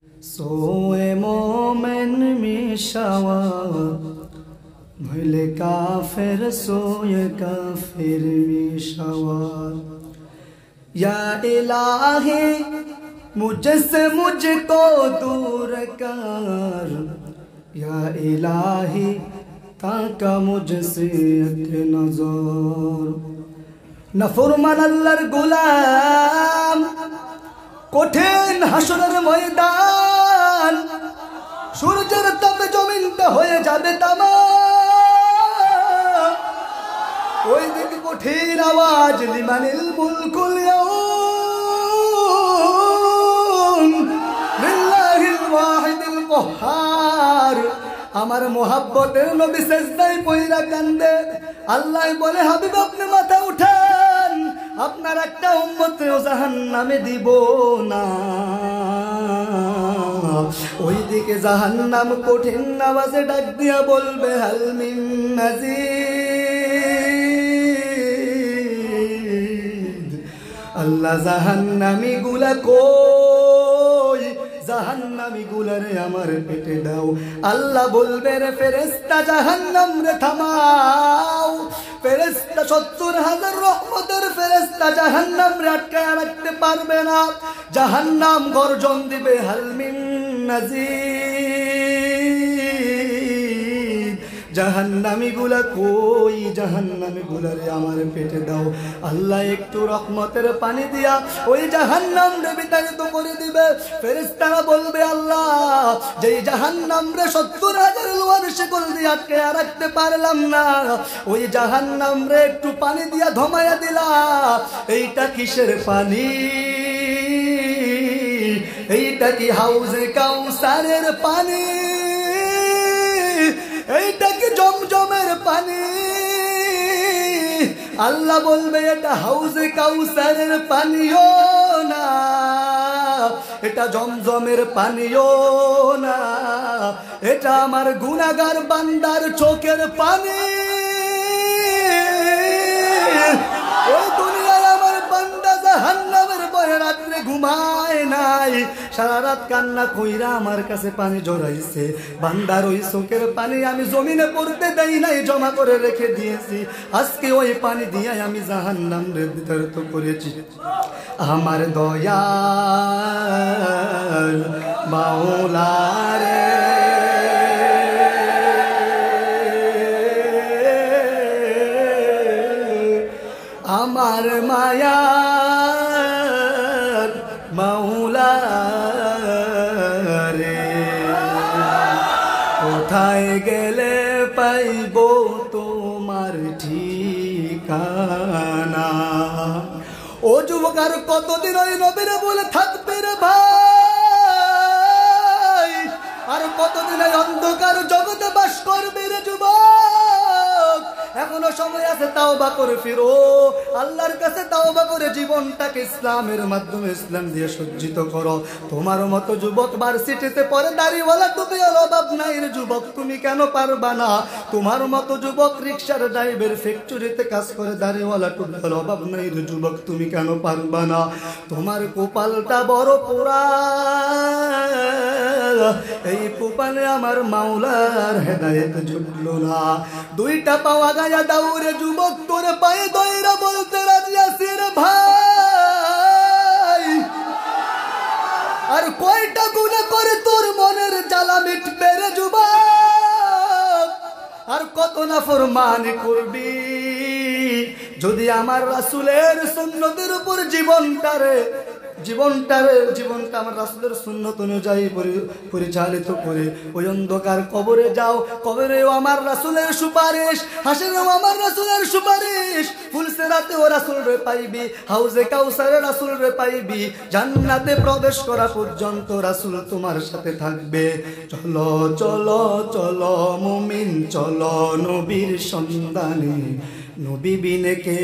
सोए मोमेन मिशावा भले काफिर सोए काफिर मिशावा। या इलाही मुझसे मुझको दूर कर, या इलाही ताका मुझसे एक नजर। नफरमान अल्लाहर गुलाम कठिन हाशरेर मयदान, सूर्येर तापे जमीनटा हये जाबे तामा। ओई दिके कठिन आवाज लिमानिल मुलकुल यौम लिल्लाहिल वाहिदिल कहार। आमार मोहब्बतेर नबी सेजदाय पइरा कांदे। आल्लाह बोले हाबिब अपनी माथा उठान, আপনার একটা উম্মতও জাহান্নামে দিব না। ওইদিকে জাহান্নাম কঠিন আওয়াজে ডাক দিয়া বলবে হাল মিন মাজিদ। আল্লাহ জাহান্নামী গুলা কই, জাহান্নামী গুলারে আমার পেটে দাও। আল্লাহ বলবে রে ফেরেশতা জাহান্নাম রে থামাও। ফেরেশতা ৭০,০০০ রহমতের ফেরেশতা জাহান্নাম রে আটকায় রাখতে পারবে না। জাহান্নাম গর্জন দিবে হাল মিন নাজির। জাহান্নামী গুলা কই, জাহান্নামী গুলারে আমার পেটে দাও। আল্লাহ একটু রহমতের পানি দিয়া ওই জাহান্নাম রে বিতাড়িত করে দিবে। ফেরেশতারা বলবে আল্লাহ যেই জাহান্নাম রে ৭০,০০০ লোহার শিকল দিয়ে আটকে রাখতে পারলাম না, ওই জাহান্নাম রে একটু পানি দিয়া ধমায়া দিলা। এইটা কিসের পানি? এইটা কি হাউজে কাউসারের পানি? এইটা কি জমজমের পানি? আল্লাহ বলবে এটা হাউজে কাউসারের পানিও না, এটা জমজমের পানিও না, এটা আমার গুনাহগার বান্দার চোখের পানি। ওই দুনিয়ায় আমার বান্দা জাহান্নামের ভয়ে রাত্রে ঘুমায় নাই, সারা রাত কান্না কইরা আমার কাছে পানি জড়াইছে। বান্দার ওই চোখের পানি আমি জমিনে পড়তে দেই নাই, জমা করে রেখে দিয়েছি। আজকে ওই পানি দিয়ে আমি জাহান্নামে বিতাড়িত করেছি। আমার দয়াল মাওলা রে, আমার মায়ার মাওলা রে, কোথায় গেলে পাইব তোমার ঠিকানা? ও যুবক আর কতদিন ওই নবীরে বলে থাকবে রে ভাই? আর কতদিন ওই অন্ধকার জগতে বাস করবে রে যুবক? এখনো সময় আছে, তাওবা করে ফিরো আল্লাহর কাছে। তাওবা করে জীবনটাকে ইসলামের মাধ্যমে ইসলাম দিয়ে সজ্জিত করো। তোমার মতো যুবক ভার্সিটিতে পড়ে দাড়িওয়ালা টুপিওয়ালা অভাব নাই রে যুবক, তুমি কেন পারবা না? তোমার মতো যুবক রিক্সার ড্রাইভার ফ্যাক্টরিতে কাজ করে দাড়িওয়ালা টুপিওয়ালা অভাব নাই রে যুবক, তুমি কেন পারবা না? তোমার কপালটা বড় পোড়া, এই কপালে আমার মাওলার হেদায়েত জুটলো না। দুইটা পাওয়া গায়া দাউরে যুবক, তোরে পায়ে দইরা বলতে রাজি আছি রে ভাই। আর কয়টা গুনাহ করে তোর মনের জ্বালা মিটবে রে যুবক? আর কত নাফরমানি করবি? যদি আমার রাসূলের সুন্নতের উপর জীবনটা আমার রাসূলের সুন্নত অনুযায়ী পরিচালিত করে ওই অন্ধকার কবরে যাও। কবরেও আমার রাসূলের সুপারিশ, হাসরেও আমার রাসূলের সুপারিশ। ফুলসিরাতেও রাসূল রে পাইবি, হাউজে কাউসারে রাসূল রে পাইবি। জান্নাতে প্রবেশ করা পর্যন্ত রাসূল তোমার সাথে থাকবে। চলো চলো চলো মুমিন চলো নবীর সন্ধানে, নবী বিনে কে